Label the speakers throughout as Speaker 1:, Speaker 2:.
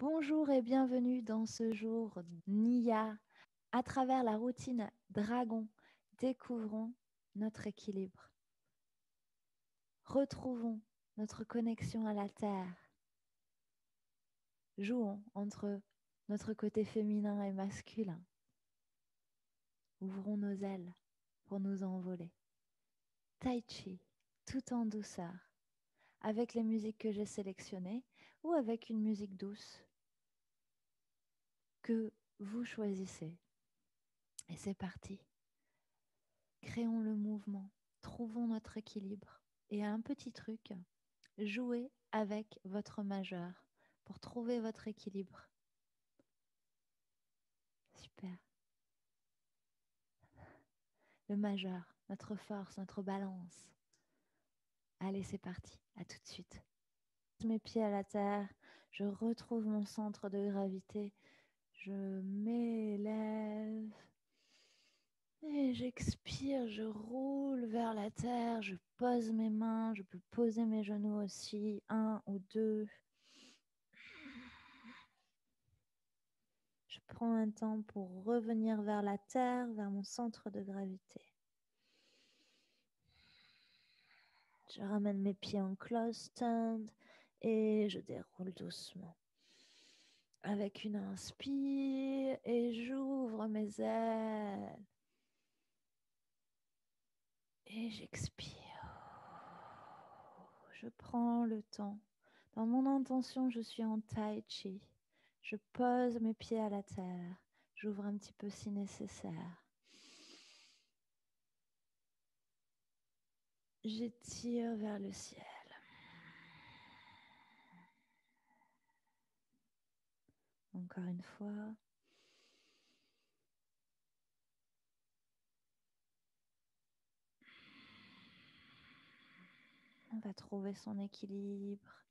Speaker 1: Bonjour et bienvenue dans ce jour Nia. À travers la routine Dragon, découvrons notre équilibre. Retrouvons notre connexion à la Terre. Jouons entre notre côté féminin et masculin. Ouvrons nos ailes pour nous envoler. Tai Chi, tout en douceur, avec les musiques que j'ai sélectionnées ou avec une musique douce que vous choisissez. Et c'est parti. Créons le mouvement, trouvons notre équilibre. Et un petit truc, jouez avec votre majeur pour trouver votre équilibre. Super. Le majeur, notre force, notre balance. Allez, c'est parti. À tout de suite. Mes pieds à la terre, je retrouve mon centre de gravité. Je m'élève et j'expire, je roule vers la terre, je pose mes mains, je peux poser mes genoux aussi, un ou deux. Je prends un temps pour revenir vers la terre, vers mon centre de gravité. Je ramène mes pieds en close stand et je déroule doucement. Avec une inspire et j'ouvre mes ailes. Et j'expire. Je prends le temps. Dans mon intention, je suis en tai chi. Je pose mes pieds à la terre. J'ouvre un petit peu si nécessaire. J'étire vers le ciel. Encore une fois. On va trouver son équilibre.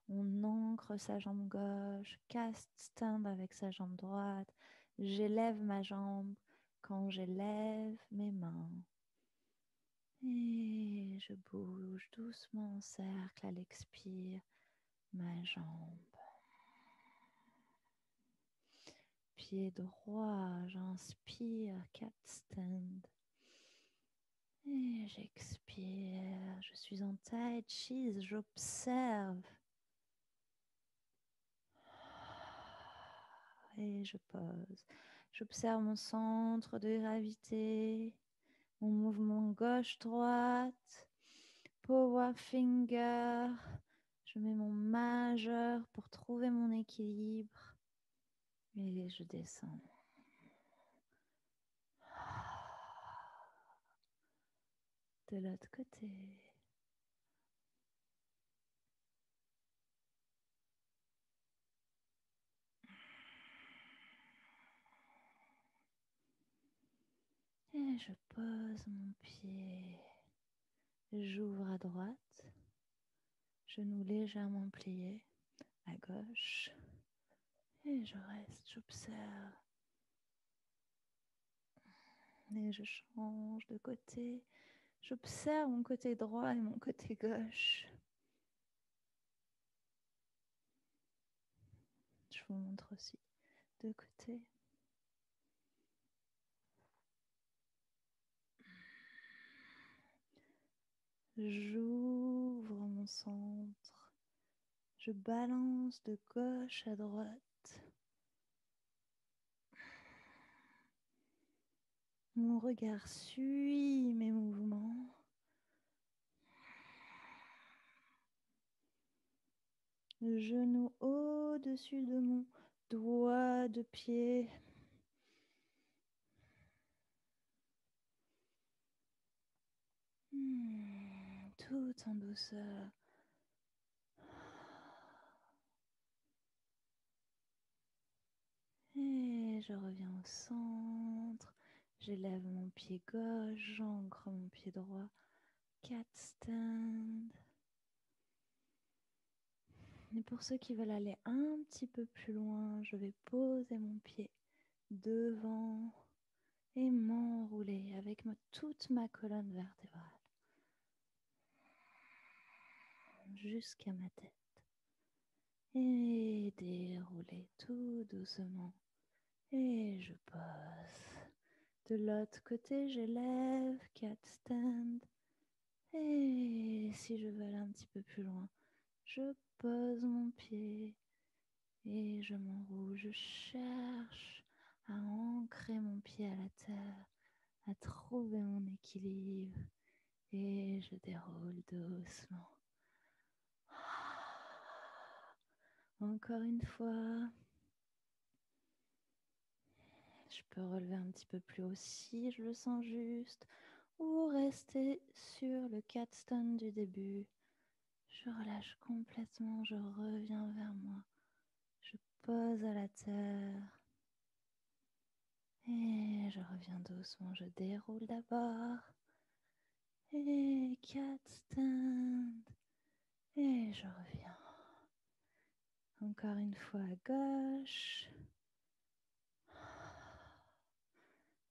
Speaker 1: On ancre sa jambe gauche, cast stand avec sa jambe droite. J'élève ma jambe quand j'élève mes mains. Et je bouge doucement en cercle à l'expire ma jambe. Pied droit, j'inspire, cat stand. Et j'expire. Je suis en tai chi, j'observe. Et je pose. J'observe mon centre de gravité, mon mouvement gauche-droite, power finger. Je mets mon majeur pour trouver mon équilibre. Et je descends. De l'autre côté. Et je pose mon pied. J'ouvre à droite. Genou légèrement plié à gauche. Et je reste, j'observe. Et je change de côté. J'observe mon côté droit et mon côté gauche. Je vous montre aussi de côté. J'ouvre mon centre. Je balance de gauche à droite. Mon regard suit mes mouvements. Le genou au-dessus de mon doigt de pied. Tout en douceur. Et je reviens au centre. J'élève mon pied gauche, j'ancre mon pied droit. Cat stand. Et pour ceux qui veulent aller un petit peu plus loin, je vais poser mon pied devant et m'enrouler avec toute ma colonne vertébrale jusqu'à ma tête. et dérouler tout doucement. Et je pose. De l'autre côté, j'élève, cat stand. Et si je veux aller un petit peu plus loin, je pose mon pied et je m'enroule. Je cherche à ancrer mon pied à la terre, à trouver mon équilibre. Et je déroule doucement. Encore une fois. Je peux relever un petit peu plus haut si je le sens juste, ou rester sur le capstone du début. Je relâche complètement, je reviens vers moi. Je pose à la terre et je reviens doucement. Je déroule d'abord et capstone et je reviens. Encore une fois à gauche.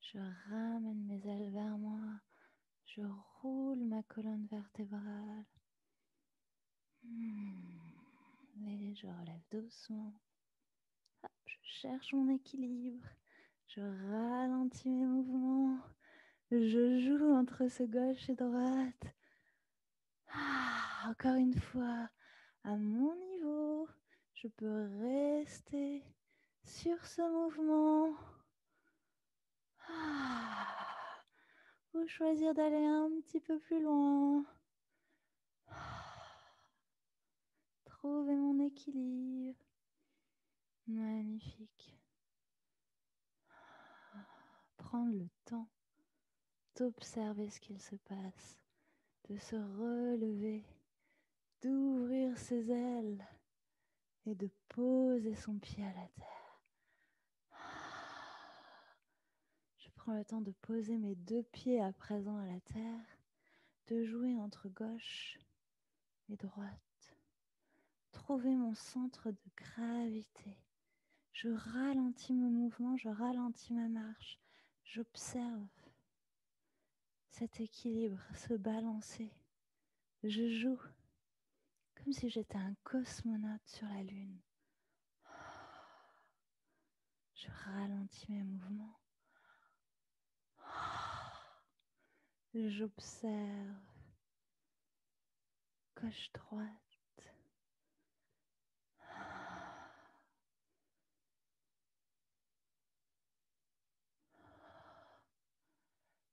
Speaker 1: Je ramène mes ailes vers moi. Je roule ma colonne vertébrale. Et je relève doucement. Hop, je cherche mon équilibre. Je ralentis mes mouvements. Je joue entre ce gauche et droite. Encore une fois, à mon niveau, je peux rester sur ce mouvement. Ou choisir d'aller un petit peu plus loin. Trouver mon équilibre. Magnifique. Prendre le temps d'observer ce qu'il se passe, de se relever, d'ouvrir ses ailes et de poser son pied à la terre. Je prends le temps de poser mes deux pieds à présent à la terre, de jouer entre gauche et droite. Trouver mon centre de gravité. Je ralentis mon mouvement, je ralentis ma marche. J'observe cet équilibre, ce balancer. Je joue comme si j'étais un cosmonaute sur la Lune. Je ralentis mes mouvements. J'observe gauche-droite.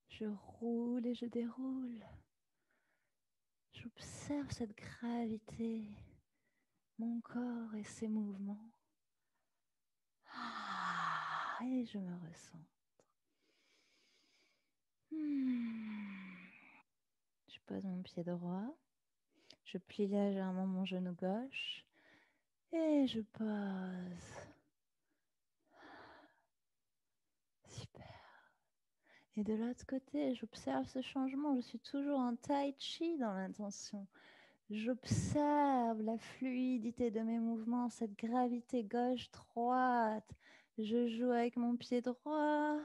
Speaker 1: Je roule et je déroule. J'observe cette gravité, mon corps et ses mouvements. Et je me ressens. Je pose mon pied droit. Je plie légèrement mon genou gauche. Et je pose. Super. Et de l'autre côté, j'observe ce changement. Je suis toujours en tai chi dans l'intention. J'observe la fluidité de mes mouvements, cette gravité gauche-droite. Je joue avec mon pied droit.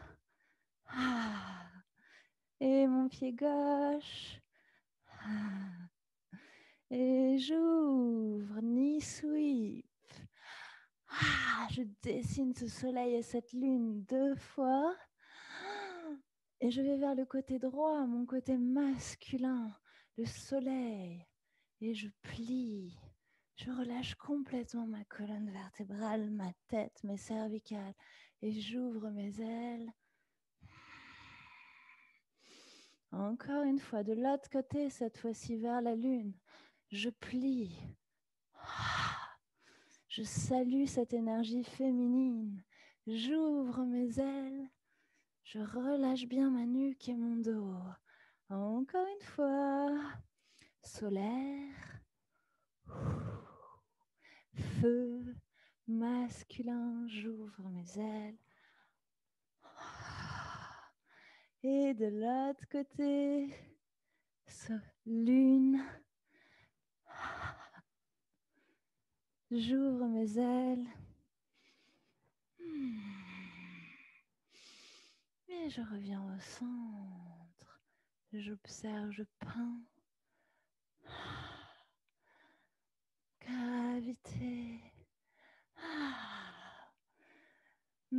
Speaker 1: Et mon pied gauche. Et j'ouvre, knee sweep. Je dessine ce soleil et cette lune 2 fois. Et je vais vers le côté droit, mon côté masculin, le soleil. Et je plie. Je relâche complètement ma colonne vertébrale, ma tête, mes cervicales. Et j'ouvre mes ailes. Encore une fois, de l'autre côté, cette fois-ci vers la lune. Je plie. Je salue cette énergie féminine. J'ouvre mes ailes. Je relâche bien ma nuque et mon dos. Encore une fois. Solaire. Feu. Masculin. J'ouvre mes ailes. Et de l'autre côté. Lune. J'ouvre mes ailes. Et je reviens au centre. J'observe, je peins. Gravité.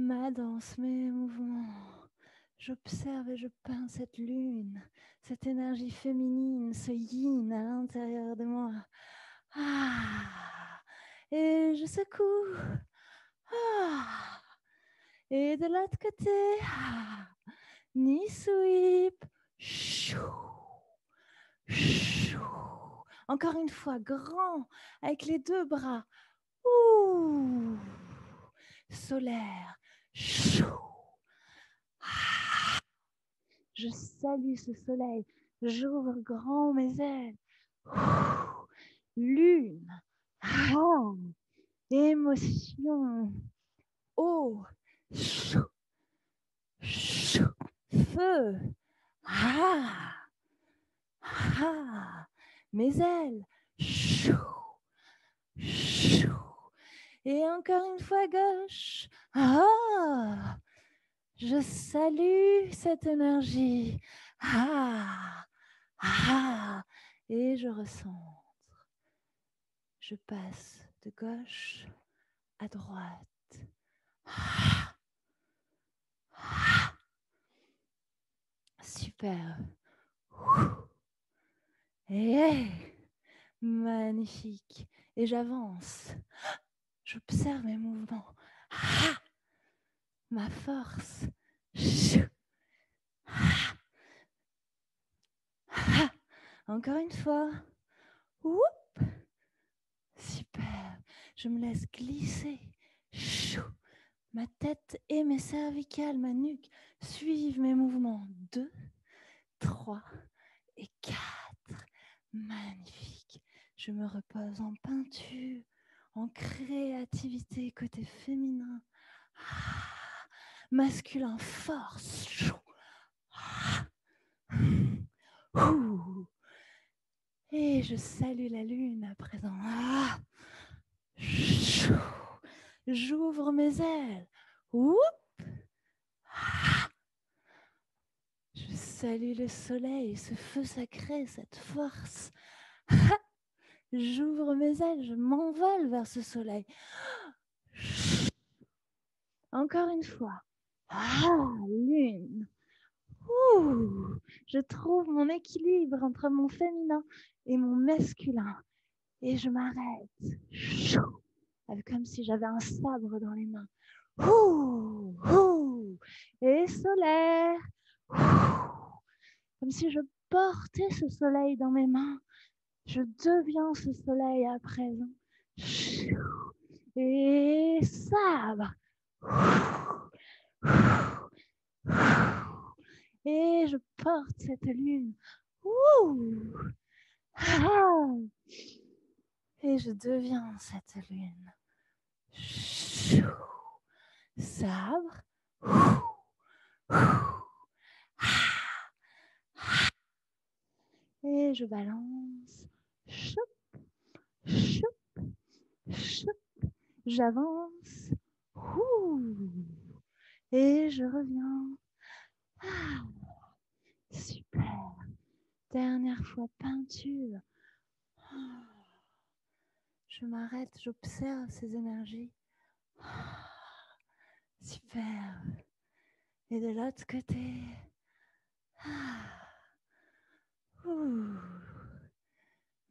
Speaker 1: ma danse, mes mouvements. J'observe et je peins cette lune, cette énergie féminine, ce yin à l'intérieur de moi. Ah, et je secoue. Ah, et de l'autre côté, knee sweep. Chou, chou. Encore une fois, grand, avec les deux bras. Ouh, solaire. Chou. Je salue ce soleil. J'ouvre grand mes ailes. Lune. Ah, émotion. Eau. Chou. Chou. Feu. Ah. Ah. Mes ailes. Chou. Chou. Et encore une fois gauche. Ah. Je salue cette énergie. Ah. Ah. Et je recentre. Je passe de gauche à droite. Ah. Ah. Super. Et magnifique. Et j'avance. J'observe mes mouvements. Ah. Ma force. Ah. Ah. Encore une fois. Oup. Super. Je me laisse glisser. Chou. Ma tête et mes cervicales, ma nuque suivent mes mouvements. 2, 3 et 4. Magnifique. Je me repose en peinture, en créativité côté féminin. Ah, masculin, force. Ah. Et je salue la lune à présent. Ah. J'ouvre mes ailes. Oup. Ah. Je salue le soleil, ce feu sacré, cette force. Ah. J'ouvre mes ailes, je m'envole vers ce soleil. Encore une fois. Ah, lune. Ouh. Je trouve mon équilibre entre mon féminin et mon masculin. Et je m'arrête. Comme si j'avais un sabre dans les mains. Ouh. Ouh. Et solaire. Ouh. Comme si je portais ce soleil dans mes mains. Je deviens ce soleil à présent. Et sabre. Et je porte cette lune. Ouh. Ah. Et je deviens cette lune. Sabre. Et je balance. Choup, choup, choup. J'avance. Et je reviens. Ah, super. Dernière fois, peinture. Je m'arrête, j'observe ces énergies. Super. Et de l'autre côté.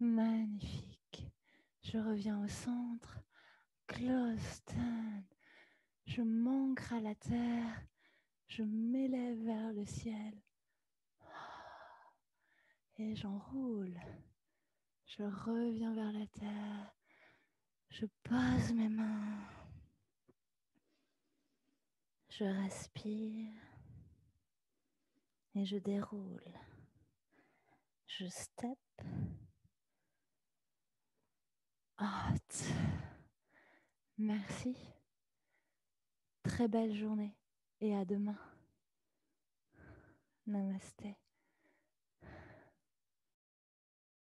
Speaker 1: Magnifique. Je reviens au centre. Close turn. Je m'ancre à la terre. Je m'élève vers le ciel. Et j'enroule. Je reviens vers la terre. Je pose mes mains. Je respire. Et je déroule. Je step. Hot. Merci. Très belle journée et à demain. Namasté.